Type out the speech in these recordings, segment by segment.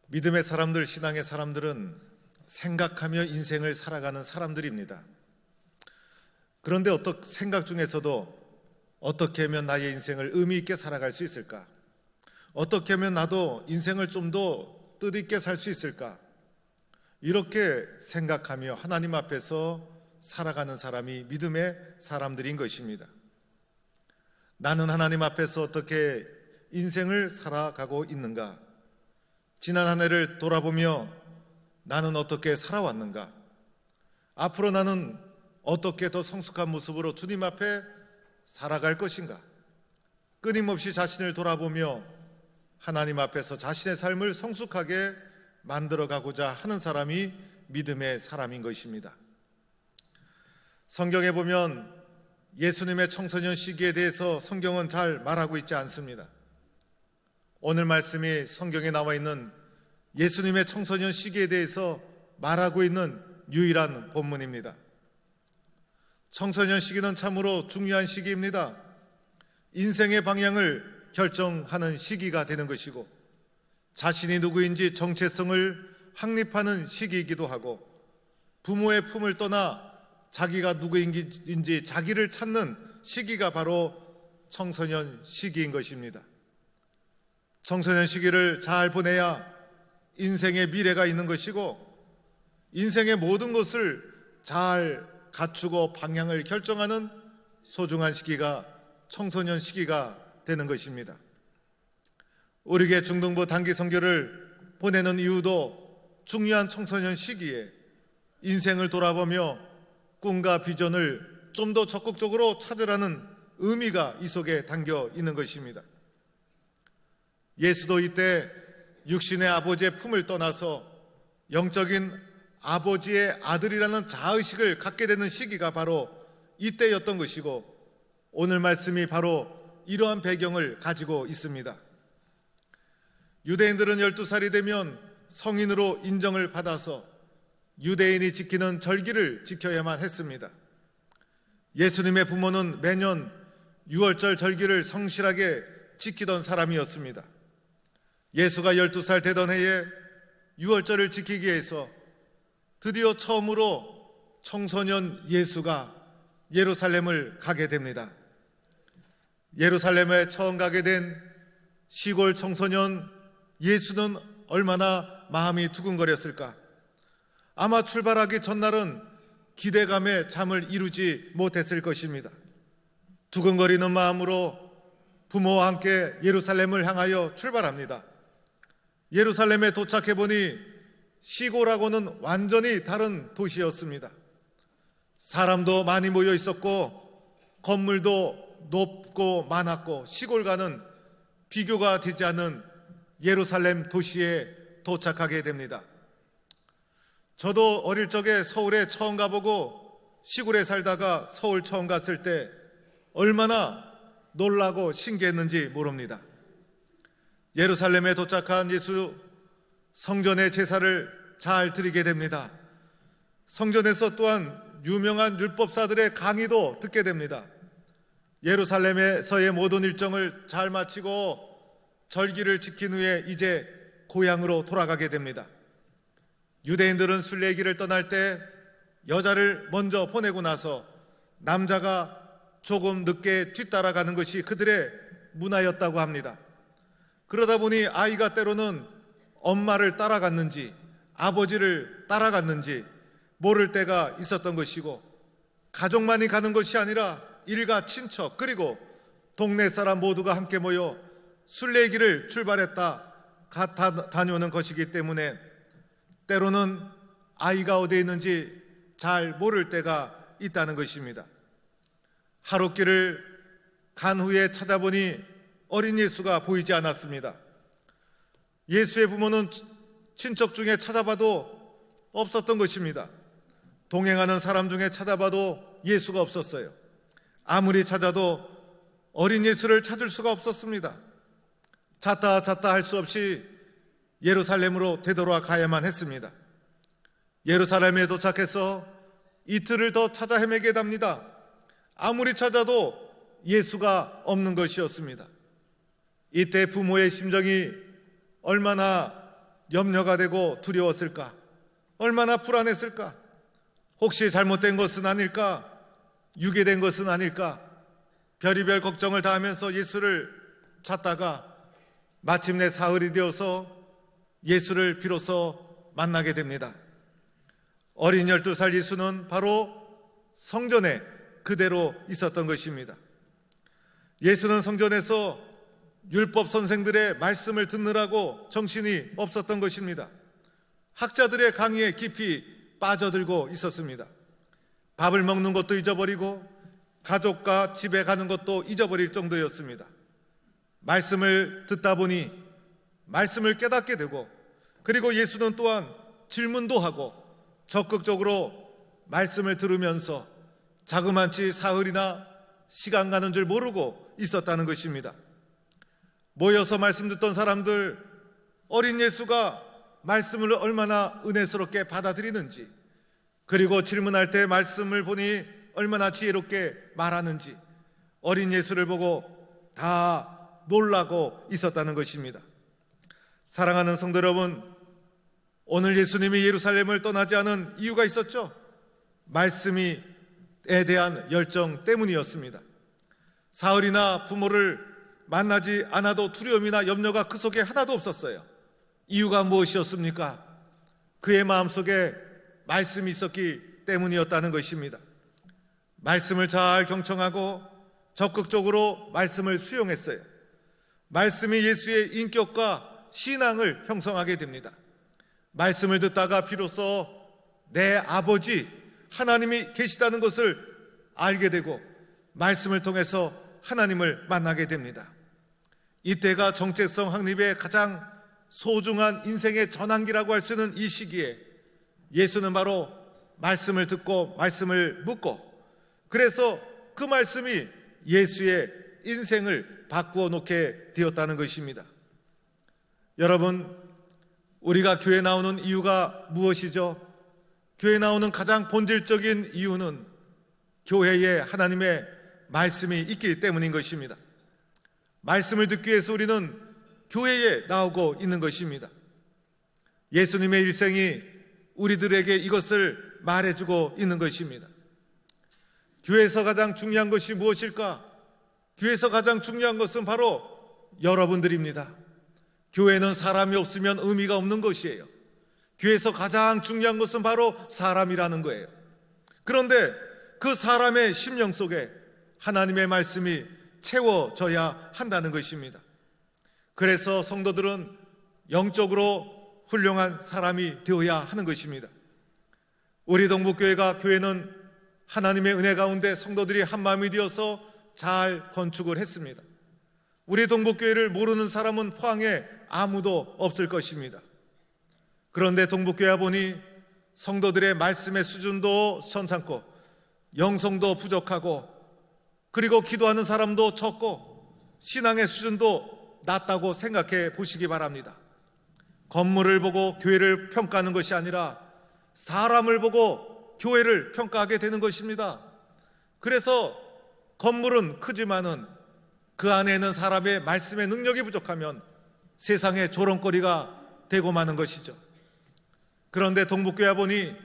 믿음의 사람들, 신앙의 사람들은 생각하며 인생을 살아가는 사람들입니다. 그런데 생각 중에서도 어떻게 하면 나의 인생을 의미 있게 살아갈 수 있을까? 어떻게 하면 나도 인생을 좀 더 뜻있게 살 수 있을까? 이렇게 생각하며 하나님 앞에서 살아가는 사람이 믿음의 사람들인 것입니다. 나는 하나님 앞에서 어떻게 인생을 살아가고 있는가? 지난 한 해를 돌아보며 나는 어떻게 살아왔는가? 앞으로 나는 어떻게 더 성숙한 모습으로 주님 앞에 살아갈 것인가? 끊임없이 자신을 돌아보며 하나님 앞에서 자신의 삶을 성숙하게 만들어가고자 하는 사람이 믿음의 사람인 것입니다. 성경에 보면 예수님의 청소년 시기에 대해서 성경은 잘 말하고 있지 않습니다. 오늘 말씀이 성경에 나와 있는 예수님의 청소년 시기에 대해서 말하고 있는 유일한 본문입니다. 청소년 시기는 참으로 중요한 시기입니다. 인생의 방향을 결정하는 시기가 되는 것이고 자신이 누구인지 정체성을 확립하는 시기이기도 하고 부모의 품을 떠나 자기가 누구인지 자기를 찾는 시기가 바로 청소년 시기인 것입니다. 청소년 시기를 잘 보내야 인생의 미래가 있는 것이고 인생의 모든 것을 잘 갖추고 방향을 결정하는 소중한 시기가 청소년 시기가 되는 것입니다. 우리에게 중등부 단기 선교를 보내는 이유도 중요한 청소년 시기에 인생을 돌아보며 꿈과 비전을 좀 더 적극적으로 찾으라는 의미가 이 속에 담겨 있는 것입니다. 예수도 이때 육신의 아버지의 품을 떠나서 영적인 아버지의 아들이라는 자의식을 갖게 되는 시기가 바로 이때였던 것이고 오늘 말씀이 바로 이러한 배경을 가지고 있습니다. 유대인들은 12살이 되면 성인으로 인정을 받아서 유대인이 지키는 절기를 지켜야만 했습니다. 예수님의 부모는 매년 유월절 절기를 성실하게 지키던 사람이었습니다. 예수가 12살 되던 해에 유월절을 지키기 위해서 드디어 처음으로 청소년 예수가 예루살렘을 가게 됩니다. 예루살렘에 처음 가게 된 시골 청소년 예수는 얼마나 마음이 두근거렸을까? 아마 출발하기 전날은 기대감에 잠을 이루지 못했을 것입니다. 두근거리는 마음으로 부모와 함께 예루살렘을 향하여 출발합니다. 예루살렘에 도착해 보니 시골하고는 완전히 다른 도시였습니다. 사람도 많이 모여 있었고 건물도 높고 많았고 시골과는 비교가 되지 않는 예루살렘 도시에 도착하게 됩니다. 저도 어릴 적에 서울에 처음 가보고 시골에 살다가 서울 처음 갔을 때 얼마나 놀라고 신기했는지 모릅니다. 예루살렘에 도착한 예수, 성전의 제사를 잘 드리게 됩니다. 성전에서 또한 유명한 율법사들의 강의도 듣게 됩니다. 예루살렘에서의 모든 일정을 잘 마치고 절기를 지킨 후에 이제 고향으로 돌아가게 됩니다. 유대인들은 순례길을 떠날 때 여자를 먼저 보내고 나서 남자가 조금 늦게 뒤따라가는 것이 그들의 문화였다고 합니다. 그러다 보니 아이가 때로는 엄마를 따라갔는지 아버지를 따라갔는지 모를 때가 있었던 것이고 가족만이 가는 것이 아니라 일가 친척 그리고 동네 사람 모두가 함께 모여 순례길을 출발했다 다녀오는 것이기 때문에 때로는 아이가 어디에 있는지 잘 모를 때가 있다는 것입니다. 하룻길을 간 후에 찾아보니 어린 예수가 보이지 않았습니다. 예수의 부모는 친척 중에 찾아봐도 없었던 것입니다. 동행하는 사람 중에 찾아봐도 예수가 없었어요. 아무리 찾아도 어린 예수를 찾을 수가 없었습니다. 찾다 할 수 없이 예루살렘으로 되돌아가야만 했습니다. 예루살렘에 도착해서 이틀을 더 찾아 헤매게 됩니다. 아무리 찾아도 예수가 없는 것이었습니다. 이때 부모의 심정이 얼마나 염려가 되고 두려웠을까? 얼마나 불안했을까? 혹시 잘못된 것은 아닐까? 유괴된 것은 아닐까? 별의별 걱정을 다하면서 예수를 찾다가 마침내 사흘이 되어서 예수를 비로소 만나게 됩니다. 어린 12살 예수는 바로 성전에 그대로 있었던 것입니다. 예수는 성전에서 율법 선생들의 말씀을 듣느라고 정신이 없었던 것입니다. 학자들의 강의에 깊이 빠져들고 있었습니다. 밥을 먹는 것도 잊어버리고 가족과 집에 가는 것도 잊어버릴 정도였습니다. 말씀을 듣다 보니 말씀을 깨닫게 되고, 그리고 예수는 또한 질문도 하고 적극적으로 말씀을 들으면서 자그마치 사흘이나 시간 가는 줄 모르고 있었다는 것입니다. 모여서 말씀 듣던 사람들, 어린 예수가 말씀을 얼마나 은혜스럽게 받아들이는지, 그리고 질문할 때 말씀을 보니 얼마나 지혜롭게 말하는지 어린 예수를 보고 다 놀라고 있었다는 것입니다. 사랑하는 성도 여러분, 오늘 예수님이 예루살렘을 떠나지 않은 이유가 있었죠. 말씀에 대한 열정 때문이었습니다. 사흘이나 부모를 만나지 않아도 두려움이나 염려가 그 속에 하나도 없었어요. 이유가 무엇이었습니까? 그의 마음속에 말씀이 있었기 때문이었다는 것입니다. 말씀을 잘 경청하고 적극적으로 말씀을 수용했어요. 말씀이 예수의 인격과 신앙을 형성하게 됩니다. 말씀을 듣다가 비로소 내 아버지 하나님이 계시다는 것을 알게 되고 말씀을 통해서 하나님을 만나게 됩니다. 이때가 정체성 확립의 가장 소중한 인생의 전환기라고 할 수 있는 이 시기에 예수는 바로 말씀을 듣고 말씀을 묻고, 그래서 그 말씀이 예수의 인생을 바꾸어 놓게 되었다는 것입니다. 여러분, 우리가 교회 나오는 이유가 무엇이죠? 교회 나오는 가장 본질적인 이유는 교회에 하나님의 말씀이 있기 때문인 것입니다. 말씀을 듣기 위해서 우리는 교회에 나오고 있는 것입니다. 예수님의 일생이 우리들에게 이것을 말해주고 있는 것입니다. 교회에서 가장 중요한 것이 무엇일까? 교회에서 가장 중요한 것은 바로 여러분들입니다. 교회는 사람이 없으면 의미가 없는 것이에요. 교회에서 가장 중요한 것은 바로 사람이라는 거예요. 그런데 그 사람의 심령 속에 하나님의 말씀이 채워져야 한다는 것입니다. 그래서 성도들은 영적으로 훌륭한 사람이 되어야 하는 것입니다. 우리 동북교회가 교회는 하나님의 은혜 가운데 성도들이 한마음이 되어서 잘 건축을 했습니다. 우리 동북교회를 모르는 사람은 포항에 아무도 없을 것입니다. 그런데 동북교회 보니 성도들의 말씀의 수준도 천찮고 영성도 부족하고, 그리고 기도하는 사람도 적고 신앙의 수준도 낮다고 생각해 보시기 바랍니다. 건물을 보고 교회를 평가하는 것이 아니라 사람을 보고 교회를 평가하게 되는 것입니다. 그래서 건물은 크지만은 그 안에 있는 사람의 말씀의 능력이 부족하면 세상의 조롱거리가 되고 마는 것이죠. 그런데 동북교회 보니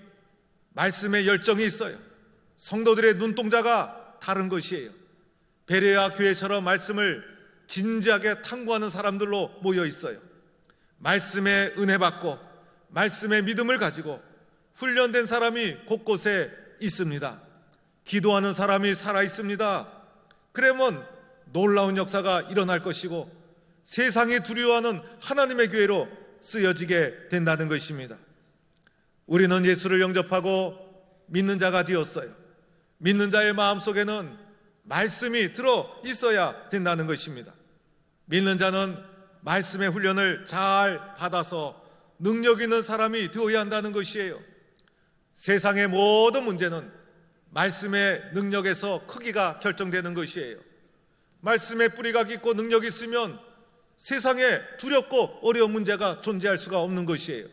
말씀의 열정이 있어요. 성도들의 눈동자가 다른 것이에요. 베레아 교회처럼 말씀을 진지하게 탐구하는 사람들로 모여 있어요. 말씀에 은혜 받고 말씀의 믿음을 가지고 훈련된 사람이 곳곳에 있습니다. 기도하는 사람이 살아 있습니다. 그러면 놀라운 역사가 일어날 것이고 세상이 두려워하는 하나님의 교회로 쓰여지게 된다는 것입니다. 우리는 예수를 영접하고 믿는 자가 되었어요. 믿는 자의 마음속에는 말씀이 들어 있어야 된다는 것입니다. 믿는 자는 말씀의 훈련을 잘 받아서 능력 있는 사람이 되어야 한다는 것이에요. 세상의 모든 문제는 말씀의 능력에서 크기가 결정되는 것이에요. 말씀의 뿌리가 깊고 능력이 있으면 세상에 두렵고 어려운 문제가 존재할 수가 없는 것이에요.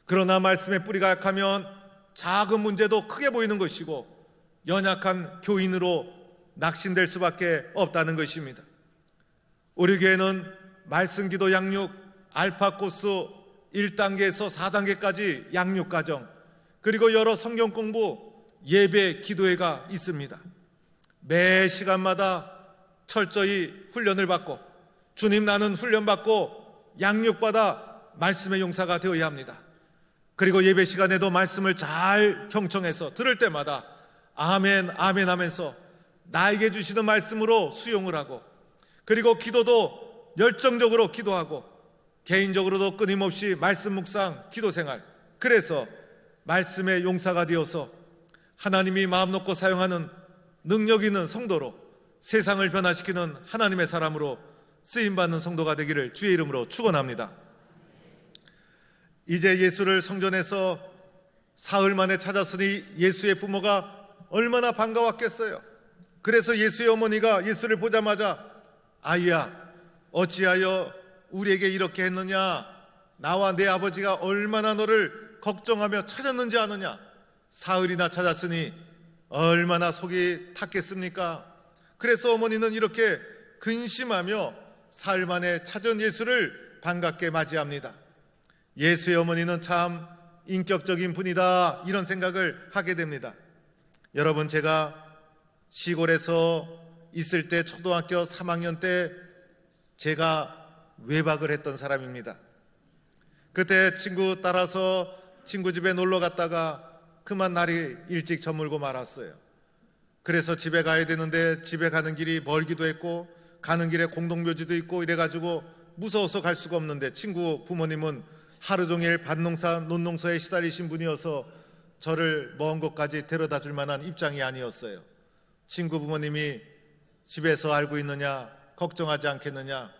그러나 말씀의 뿌리가 약하면 작은 문제도 크게 보이는 것이고 연약한 교인으로 낙심될 수밖에 없다는 것입니다. 우리 교회는 말씀기도 양육, 알파코스, 1단계에서 4단계까지 양육과정, 그리고 여러 성경 공부, 예배, 기도회가 있습니다. 매 시간마다 철저히 훈련을 받고, 주님 나는 훈련받고 양육받아 말씀의 용사가 되어야 합니다. 그리고 예배 시간에도 말씀을 잘 경청해서 들을 때마다 아멘 아멘 하면서 나에게 주시는 말씀으로 수용을 하고, 그리고 기도도 열정적으로 기도하고, 개인적으로도 끊임없이 말씀 묵상, 기도 생활, 그래서 말씀의 용사가 되어서 하나님이 마음 놓고 사용하는 능력 있는 성도로, 세상을 변화시키는 하나님의 사람으로 쓰임받는 성도가 되기를 주의 이름으로 축원합니다. 이제 예수를 성전에서 사흘 만에 찾았으니 예수의 부모가 얼마나 반가웠겠어요. 그래서 예수의 어머니가 예수를 보자마자 아이야, 어찌하여 우리에게 이렇게 했느냐? 나와 내 아버지가 얼마나 너를 걱정하며 찾았는지 아느냐? 사흘이나 찾았으니 얼마나 속이 탔겠습니까? 그래서 어머니는 이렇게 근심하며 사흘 만에 찾은 예수를 반갑게 맞이합니다. 예수의 어머니는 참 인격적인 분이다, 이런 생각을 하게 됩니다. 여러분, 제가 시골에서 있을 때 초등학교 3학년 때 제가 외박을 했던 사람입니다. 그때 친구 따라서 친구 집에 놀러 갔다가 그만 날이 일찍 저물고 말았어요. 그래서 집에 가야 되는데 집에 가는 길이 멀기도 했고 가는 길에 공동묘지도 있고 이래가지고 무서워서 갈 수가 없는데, 친구 부모님은 하루 종일 밭농사 논농사에 시달리신 분이어서 저를 먼 곳까지 데려다 줄 만한 입장이 아니었어요. 친구 부모님이 집에서 알고 있느냐, 걱정하지 않겠느냐.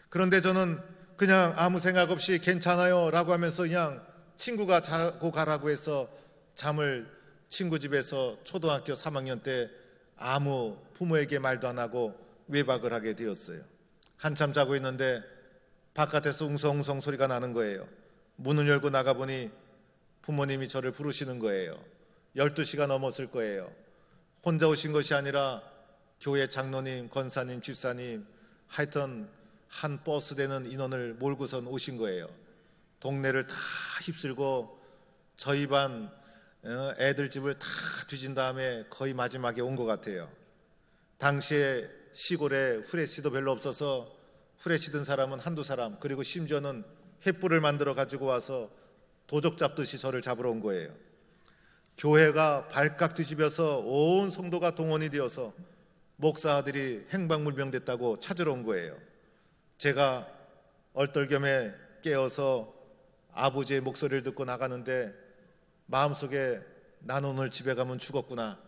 그런데 저는 그냥 아무 생각 없이 괜찮아요 라고 하면서 그냥 친구가 자고 가라고 해서 잠을 친구 집에서 초등학교 3학년 때 아무 부모에게 말도 안 하고 외박을 하게 되었어요. 한참 자고 있는데 바깥에서 웅성웅성 소리가 나는 거예요. 문을 열고 나가보니 부모님이 저를 부르시는 거예요. 12시가 넘었을 거예요. 혼자 오신 것이 아니라 교회 장로님, 권사님, 집사님, 하여튼 한 버스 되는 인원을 몰고선 오신 거예요. 동네를 다 휩쓸고 저희 반 애들 집을 다 뒤진 다음에 거의 마지막에 온 것 같아요. 당시에 시골에 후레쉬도 별로 없어서 후레쉬 든 사람은 한두 사람, 그리고 심지어는 횃불을 만들어 가지고 와서 도적 잡듯이 저를 잡으러 온 거예요. 교회가 발칵 뒤집어서 온 성도가 동원이 되어서 목사들이 행방불명됐다고 찾으러 온 거예요. 제가 얼떨결에 깨어서 아버지의 목소리를 듣고 나가는데 마음속에 난 오늘 집에 가면 죽었구나.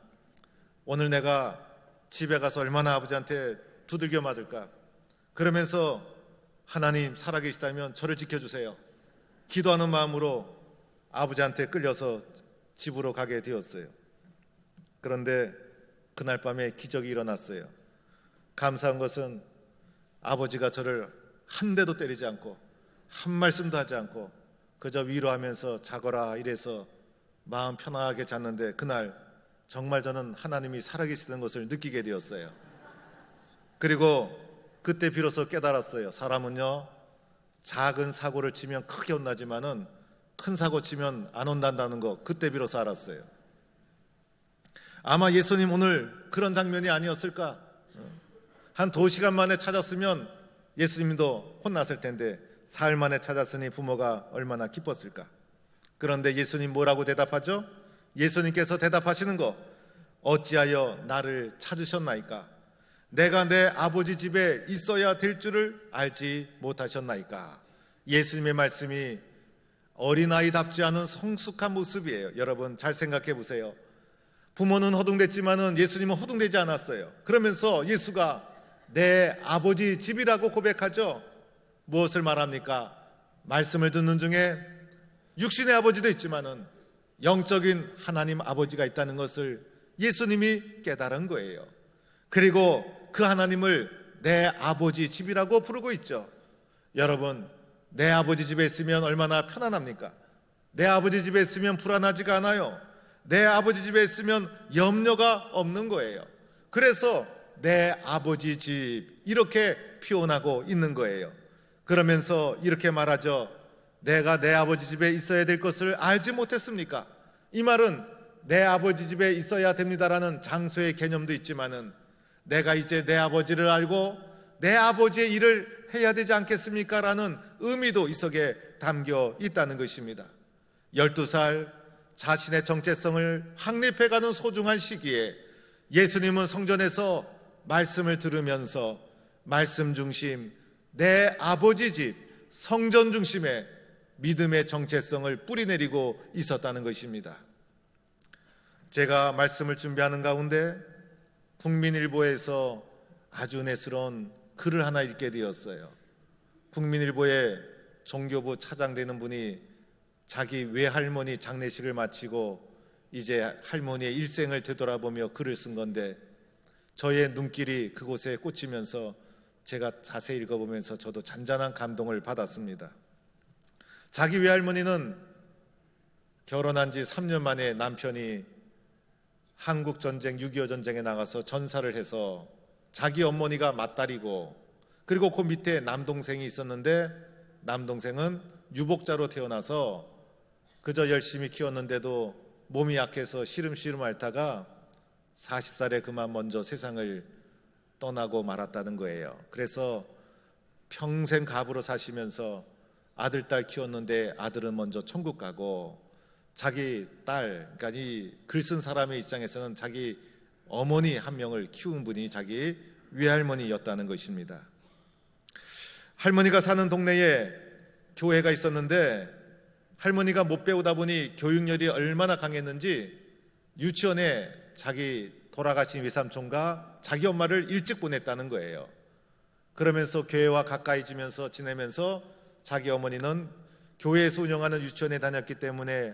오늘 내가 집에 가서 얼마나 아버지한테 두들겨 맞을까. 그러면서 하나님 살아계시다면 저를 지켜주세요. 기도하는 마음으로 아버지한테 끌려서 집으로 가게 되었어요. 그런데 그날 밤에 기적이 일어났어요. 감사한 것은 아버지가 저를 한 대도 때리지 않고 한 말씀도 하지 않고 그저 위로하면서 자거라 이래서 마음 편하게 잤는데, 그날 정말 저는 하나님이 살아계시는 것을 느끼게 되었어요. 그리고 그때 비로소 깨달았어요. 사람은요, 작은 사고를 치면 크게 혼나지만은 큰 사고 치면 안 혼난다는 거 그때 비로소 알았어요. 아마 예수님 오늘 그런 장면이 아니었을까? 한 2시간 만에 찾았으면 예수님도 혼났을 텐데 사흘 만에 찾았으니 부모가 얼마나 기뻤을까? 그런데 예수님 뭐라고 대답하죠? 예수님께서 대답하시는 거, 어찌하여 나를 찾으셨나이까? 내가 내 아버지 집에 있어야 될 줄을 알지 못하셨나이까? 예수님의 말씀이 어린아이답지 않은 성숙한 모습이에요. 여러분 잘 생각해 보세요. 부모는 허둥댔지만은 예수님은 허둥대지 않았어요. 그러면서 예수가 내 아버지 집이라고 고백하죠. 무엇을 말합니까? 말씀을 듣는 중에 육신의 아버지도 있지만은 영적인 하나님 아버지가 있다는 것을 예수님이 깨달은 거예요. 그리고 그 하나님을 내 아버지 집이라고 부르고 있죠. 여러분, 내 아버지 집에 있으면 얼마나 편안합니까? 내 아버지 집에 있으면 불안하지가 않아요. 내 아버지 집에 있으면 염려가 없는 거예요. 그래서 내 아버지 집 이렇게 표현하고 있는 거예요. 그러면서 이렇게 말하죠. 내가 내 아버지 집에 있어야 될 것을 알지 못했습니까? 이 말은 내 아버지 집에 있어야 됩니다라는 장소의 개념도 있지만은 내가 이제 내 아버지를 알고 내 아버지의 일을 해야 되지 않겠습니까? 라는 의미도 이 속에 담겨 있다는 것입니다. 12살 자신의 정체성을 확립해가는 소중한 시기에 예수님은 성전에서 말씀을 들으면서 말씀 중심, 내 아버지 집, 성전 중심의 믿음의 정체성을 뿌리내리고 있었다는 것입니다. 제가 말씀을 준비하는 가운데 국민일보에서 아주 은혜스러운 글을 하나 읽게 되었어요. 국민일보의 종교부 차장 되는 분이 자기 외할머니 장례식을 마치고 이제 할머니의 일생을 되돌아보며 글을 쓴 건데 저의 눈길이 그곳에 꽂히면서 제가 자세히 읽어보면서 저도 잔잔한 감동을 받았습니다. 자기 외할머니는 결혼한 지 3년 만에 남편이 한국전쟁 6.25 전쟁에 나가서 전사를 해서 자기 어머니가 맏딸이고 그리고 그 밑에 남동생이 있었는데 남동생은 유복자로 태어나서 그저 열심히 키웠는데도 몸이 약해서 시름시름 앓다가 40살에 그만 먼저 세상을 떠나고 말았다는 거예요. 그래서 평생 갑으로 사시면서 아들, 딸 키웠는데 아들은 먼저 천국 가고 자기 딸, 그러니까 이 글 쓴 사람의 입장에서는 자기 어머니 한 명을 키운 분이 자기 외할머니였다는 것입니다. 할머니가 사는 동네에 교회가 있었는데 할머니가 못 배우다 보니 교육열이 얼마나 강했는지 유치원에 자기 돌아가신 외삼촌과 자기 엄마를 일찍 보냈다는 거예요. 그러면서 교회와 가까이 지면서 지내면서 자기 어머니는 교회에서 운영하는 유치원에 다녔기 때문에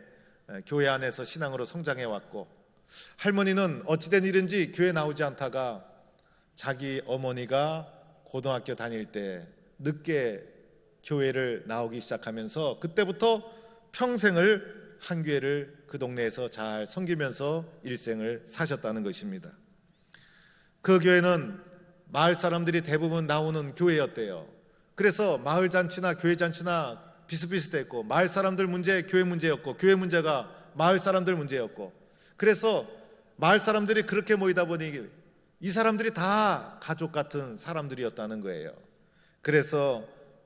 교회 안에서 신앙으로 성장해 왔고 할머니는 어찌된 일인지 교회 나오지 않다가 자기 어머니가 고등학교 다닐 때 늦게 교회를 나오기 시작하면서 그때부터 평생을 한 교회를 그 동네에서 잘 섬기면서 일생을 사셨다는 것입니다. 그 교회는 마을 사람들이 대부분 나오는 교회였대요. 그래서 마을 잔치나 교회 잔치나 비슷비슷했고 마을 사람들 문제 교회 문제였고 교회 문제가 마을 사람들 문제였고 그래서 마을 사람들이 그렇게 모이다 보니 이 사람들이 다 가족 같은 사람들이었다는 거예요. 그래서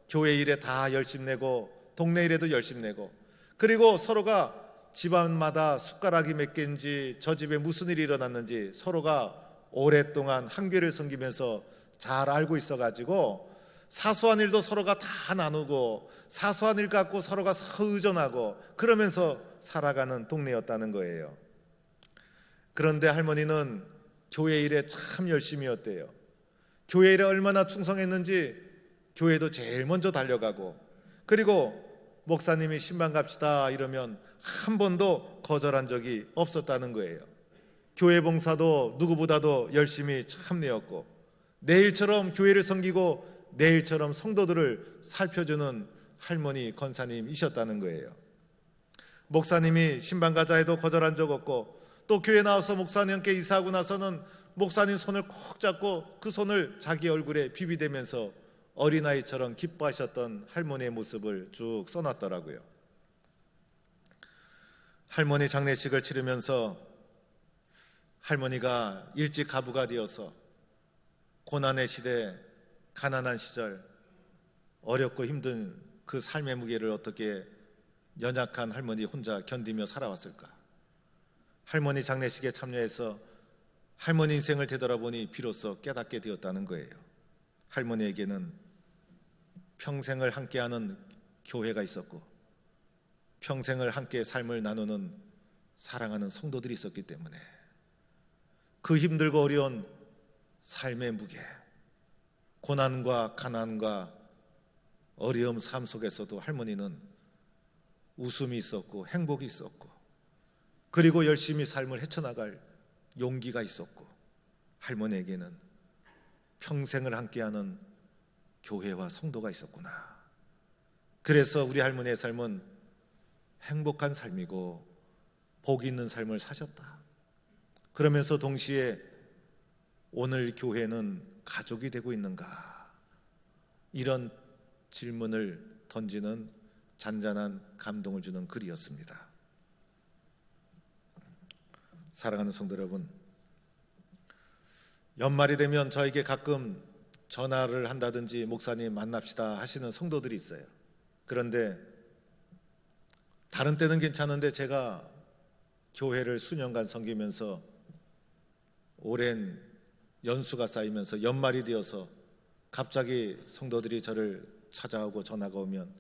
교회 일에 다 열심 내고 동네 일에도 열심 내고 그리고 서로가 집안마다 숟가락이 몇 개인지 저 집에 무슨 일이 일어났는지 서로가 오랫동안 한 교회를 섬기면서 잘 알고 있어가지고 사소한 일도 서로가 다 나누고 사소한 일 갖고 서로가 의존하고 그러면서 살아가는 동네였다는 거예요. 그런데 할머니는 교회 일에 참 열심히 했대요. 교회 일에 얼마나 충성했는지 교회도 제일 먼저 달려가고 그리고 목사님이 신방 갑시다 이러면 한 번도 거절한 적이 없었다는 거예요. 교회 봉사도 누구보다도 열심히 참내었고 내일처럼 교회를 섬기고 내일처럼 성도들을 살펴주는 할머니 권사님이셨다는 거예요. 목사님이 신방 가자 해도 거절한 적 없고 또 교회 나와서 목사님께 이사하고 나서는 목사님 손을 꼭 잡고 그 손을 자기 얼굴에 비비대면서 어린아이처럼 기뻐하셨던 할머니의 모습을 쭉 써놨더라고요. 할머니 장례식을 치르면서 할머니가 일찍 가부가 되어서 고난의 시대, 가난한 시절, 어렵고 힘든 그 삶의 무게를 어떻게 연약한 할머니 혼자 견디며 살아왔을까? 할머니 장례식에 참여해서 할머니 인생을 되돌아보니 비로소 깨닫게 되었다는 거예요. 할머니에게는 평생을 함께하는 교회가 있었고 평생을 함께 삶을 나누는 사랑하는 성도들이 있었기 때문에 그 힘들고 어려운 삶의 무게, 고난과 가난과 어려움 삶 속에서도 할머니는 웃음이 있었고 행복이 있었고 그리고 열심히 삶을 헤쳐나갈 용기가 있었고 할머니에게는 평생을 함께하는 교회와 성도가 있었구나. 그래서 우리 할머니의 삶은 행복한 삶이고 복 있는 삶을 사셨다. 그러면서 동시에 오늘 교회는 가족이 되고 있는가? 이런 질문을 던지는 잔잔한 감동을 주는 글이었습니다. 사랑하는 성도 여러분, 연말이 되면 저에게 가끔 전화를 한다든지 목사님 만납시다 하시는 성도들이 있어요. 그런데 다른 때는 괜찮은데 제가 교회를 수년간 섬기면서 오랜 연수가 쌓이면서 연말이 되어서 갑자기 성도들이 저를 찾아오고 전화가 오면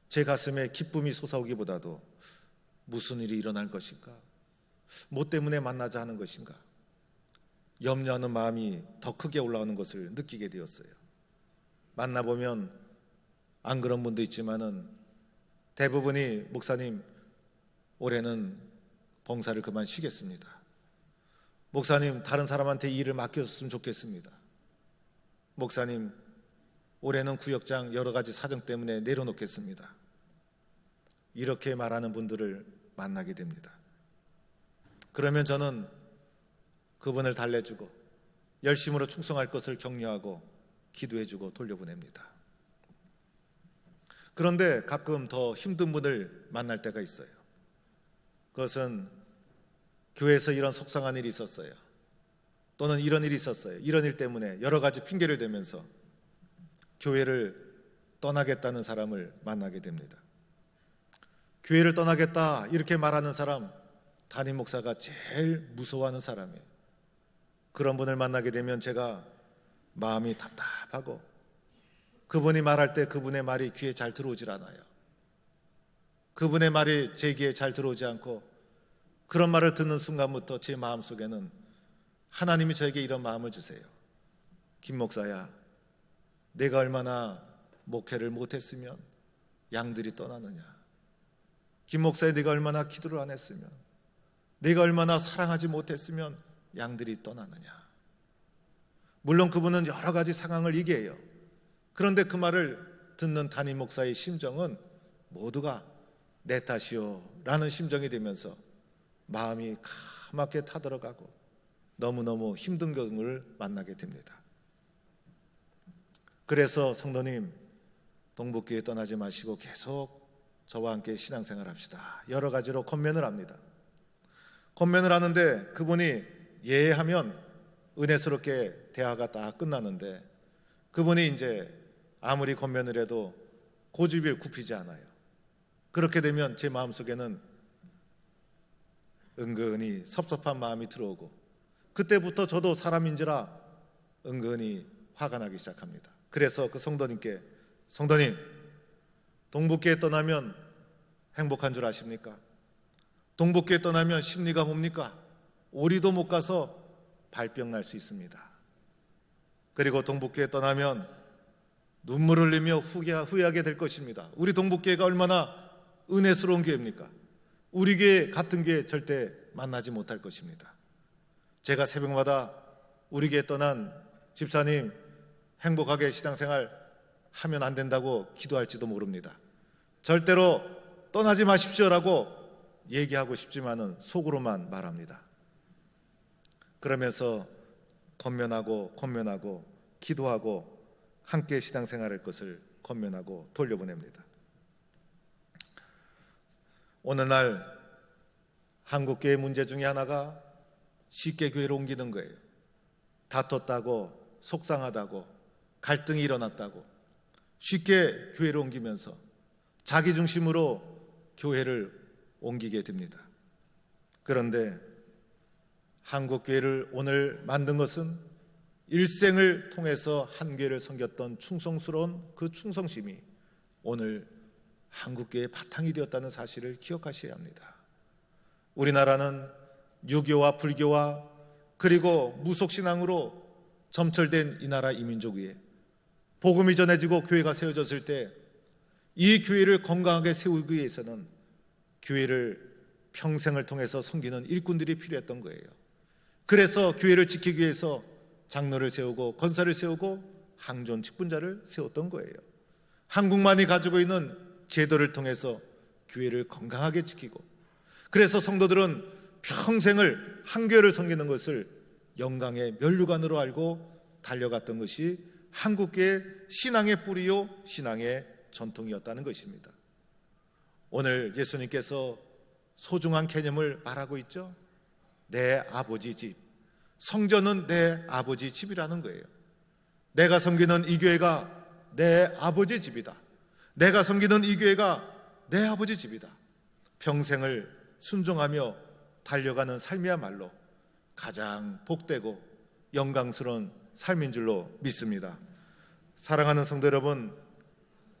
제 가슴에 기쁨이 솟아오기보다도 무슨 일이 일어날 것인가, 뭐 때문에 만나자 하는 것인가, 염려하는 마음이 더 크게 올라오는 것을 느끼게 되었어요. 만나보면 안 그런 분도 있지만은 대부분이 목사님 올해는 봉사를 그만 쉬겠습니다. 목사님 다른 사람한테 일을 맡겼으면 좋겠습니다. 목사님 올해는 구역장 여러 가지 사정 때문에 내려놓겠습니다. 이렇게 말하는 분들을 만나게 됩니다. 그러면 저는 그분을 달래주고 열심으로 충성할 것을 격려하고 기도해주고 돌려보냅니다. 그런데 가끔 더 힘든 분을 만날 때가 있어요. 그것은 교회에서 이런 속상한 일이 있었어요, 또는 이런 일이 있었어요, 이런 일 때문에 여러 가지 핑계를 대면서 교회를 떠나겠다는 사람을 만나게 됩니다. 교회를 떠나겠다 이렇게 말하는 사람, 담임 목사가 제일 무서워하는 사람이에요. 그런 분을 만나게 되면 제가 마음이 답답하고 그분이 말할 때 그분의 말이 귀에 잘 들어오질 않아요. 그분의 말이 제 귀에 잘 들어오지 않고 그런 말을 듣는 순간부터 제 마음속에는 하나님이 저에게 이런 마음을 주세요. 김 목사야, 내가 얼마나 목회를 못했으면 양들이 떠나느냐. 김 목사야, 내가 얼마나 기도를 안 했으면, 내가 얼마나 사랑하지 못했으면 양들이 떠나느냐. 물론 그분은 여러 가지 상황을 얘기해요. 그런데 그 말을 듣는 담임 목사의 심정은 모두가 내 탓이요 라는 심정이 되면서 마음이 까맣게 타들어가고 너무너무 힘든 경우를 만나게 됩니다. 그래서 성도님, 동북교회 떠나지 마시고 계속 저와 함께 신앙생활 합시다. 여러 가지로 권면을 합니다. 권면을 하는데 그분이 예하면 은혜스럽게 대화가 딱 끝나는데 그분이 이제 아무리 권면을 해도 고집을 굽히지 않아요. 그렇게 되면 제 마음속에는 은근히 섭섭한 마음이 들어오고 그때부터 저도 사람인지라 은근히 화가 나기 시작합니다. 그래서 그 성도님께, 성도님, 동북교회 떠나면 행복한 줄 아십니까? 동북교회 떠나면 심리가 뭡니까? 오리도 못 가서 발병 날 수 있습니다. 그리고 동북교회 떠나면 눈물을 흘리며 후회하게 될 것입니다. 우리 동북교회가 얼마나 은혜스러운 교회입니까? 우리 교회 같은 교회 절대 만나지 못할 것입니다. 제가 새벽마다 우리 교회 떠난 집사님 행복하게 신앙생활 하면 안 된다고 기도할지도 모릅니다. 절대로 떠나지 마십시오라고 얘기하고 싶지만은 속으로만 말합니다. 그러면서 권면하고 기도하고 함께 신앙생활할 것을 권면하고 돌려보냅니다. 오늘날 한국교회 문제 중에 하나가 쉽게 교회로 옮기는 거예요. 다퉜다고, 속상하다고, 갈등이 일어났다고 쉽게 교회를 옮기면서 자기 중심으로 교회를 옮기게 됩니다. 그런데 한국교회를 오늘 만든 것은 일생을 통해서 한 교회를 섬겼던 충성스러운 그 충성심이 오늘 한국교회의 바탕이 되었다는 사실을 기억하셔야 합니다. 우리나라는 유교와 불교와 그리고 무속신앙으로 점철된 이 나라 이민족 위에 복음이 전해지고 교회가 세워졌을 때 이 교회를 건강하게 세우기 위해서는 교회를 평생을 통해서 섬기는 일꾼들이 필요했던 거예요. 그래서 교회를 지키기 위해서 장로를 세우고 권사를 세우고 항존 직분자를 세웠던 거예요. 한국만이 가지고 있는 제도를 통해서 교회를 건강하게 지키고, 그래서 성도들은 평생을 한 교회를 섬기는 것을 영광의 면류관으로 알고 달려갔던 것이 한국교회의 신앙의 뿌리요 신앙의 전통이었다는 것입니다. 오늘 예수님께서 소중한 개념을 말하고 있죠. 내 아버지 집, 성전은 내 아버지 집이라는 거예요. 내가 섬기는 이 교회가 내 아버지 집이다. 내가 섬기는 이 교회가 내 아버지 집이다. 평생을 순종하며 달려가는 삶이야말로 가장 복되고 영광스러운 삶인 줄로 믿습니다. 사랑하는 성도 여러분,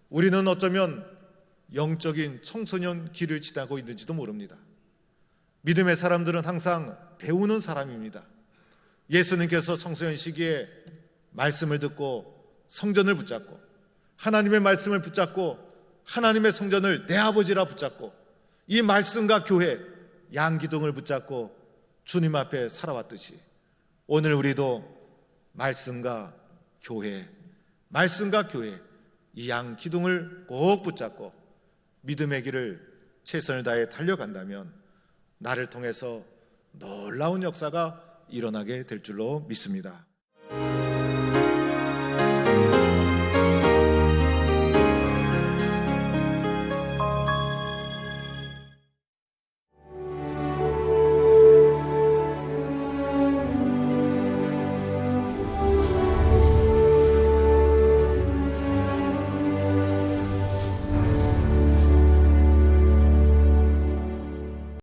우리는 어쩌면 영적인 청소년 길을 지나고 있는지도 모릅니다. 믿음의 사람들은 항상 배우는 사람입니다. 예수님께서 청소년 시기에 말씀을 듣고 성전을 붙잡고 하나님의 말씀을 붙잡고 하나님의 성전을 내 아버지라 붙잡고 이 말씀과 교회, 양기둥을 붙잡고 주님 앞에 살아왔듯이 오늘 우리도 말씀과 교회, 이 양기둥을 꼭 붙잡고 믿음의 길을 최선을 다해 달려간다면 나를 통해서 놀라운 역사가 일어나게 될 줄로 믿습니다.